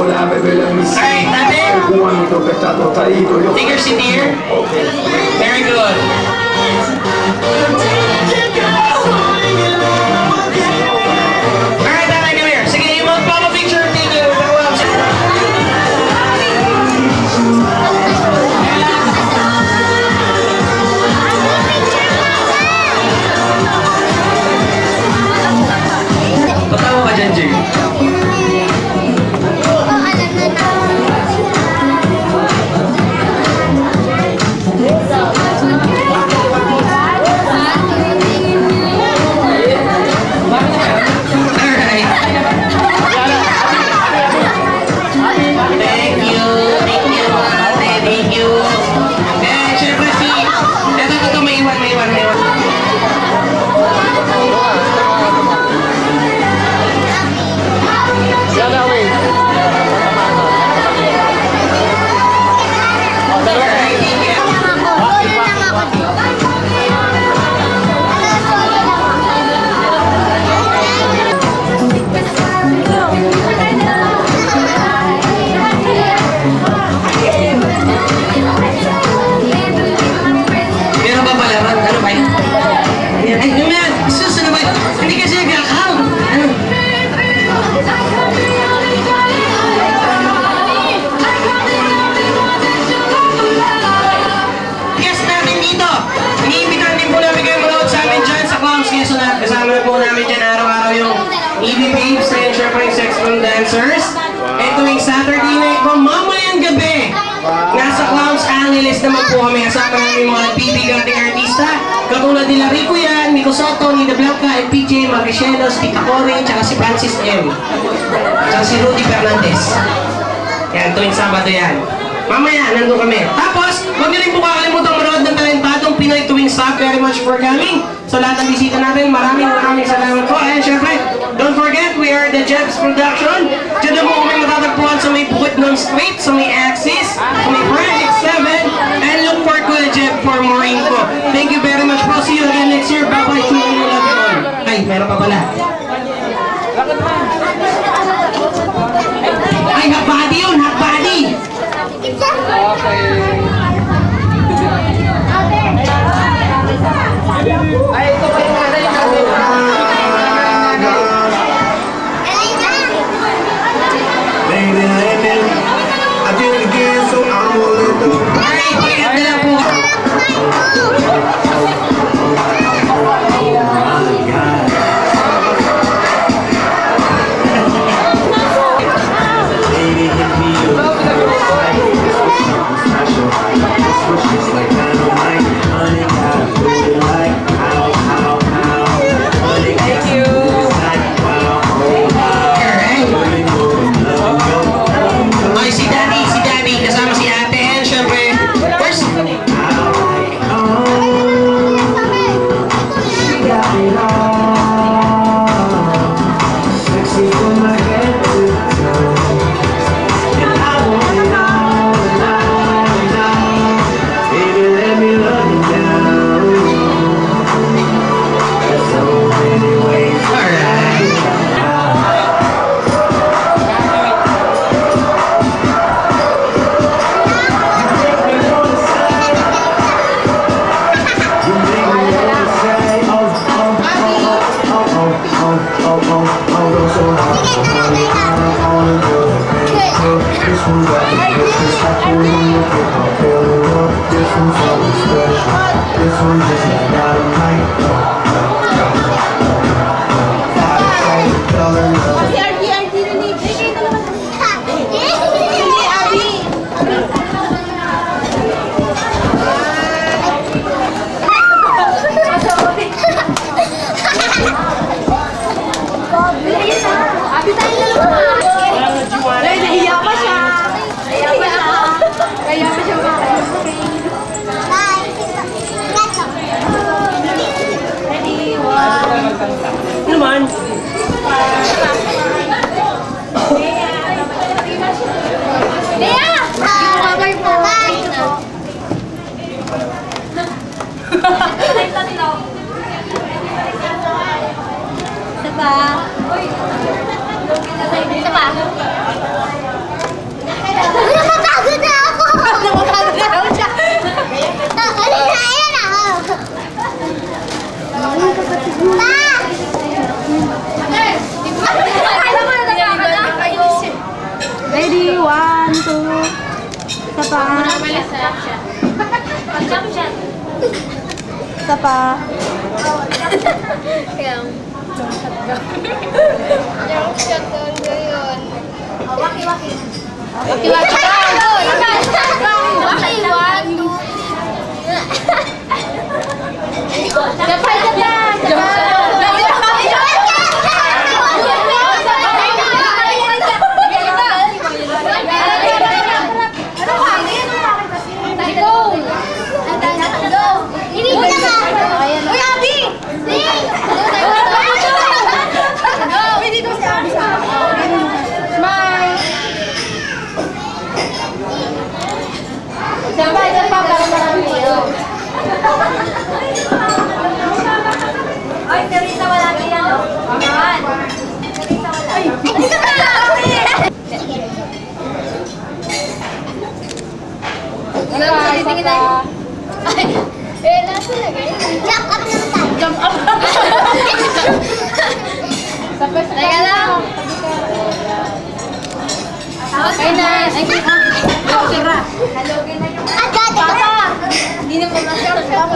Alright, natin. Take your seat here. Very good. Alright, tatay, come here. Sige, yung magpapapicture dito. Patawa ka dyan, Jay. Dancers. At tuwing Saturday night po, mamayang gabi, nasa Clowns Angeles naman po kami. Kasama namin mga nagbibigating artista. Katulad nila Rico yan, Nico Soto, Nida Blanca, PJ, Maricielos, Tita Cory, tsaka si Francis M. Tsaka si Rudy Fernandez. Yan, tuwing Sabado yan. Mamaya, nandun kami. Tapos, huwag niyo rin po kakalimutan manood ng talentadong Pinoy tuwing Sabado. Very much for coming. So lahat ng bisita natin, maraming salamat po. And syempre, don't forget, we are the Jebs Production. Diyan na po kami matatagpuan sa may Bukit ng Street, sa may Axis, sa may Project 7, and look for Kuya Jeb for more info. Thank you very much po. See you again next year. Bye-bye. Love you all. Ay, meron pa pala. Ay, hot body yun, hot body. Ay, ito pa yung nanay natin. I did it again, so I'm gonna let them. Alright, pagkakita lang po. Diba? pa. Yung shot doon yun. Waki-waki. Waki-waki daw. Waki-waki. Japay. Ay, Teresa, wala ka yan. Aman. Teresa, wala. Ano sa titingin na? Ay, nasa lagay. Jump up lang tayo. Jump up. Teka lang. Okay na. Sira. Halogin na yung... Agad! Papa! Hindi na po masarap.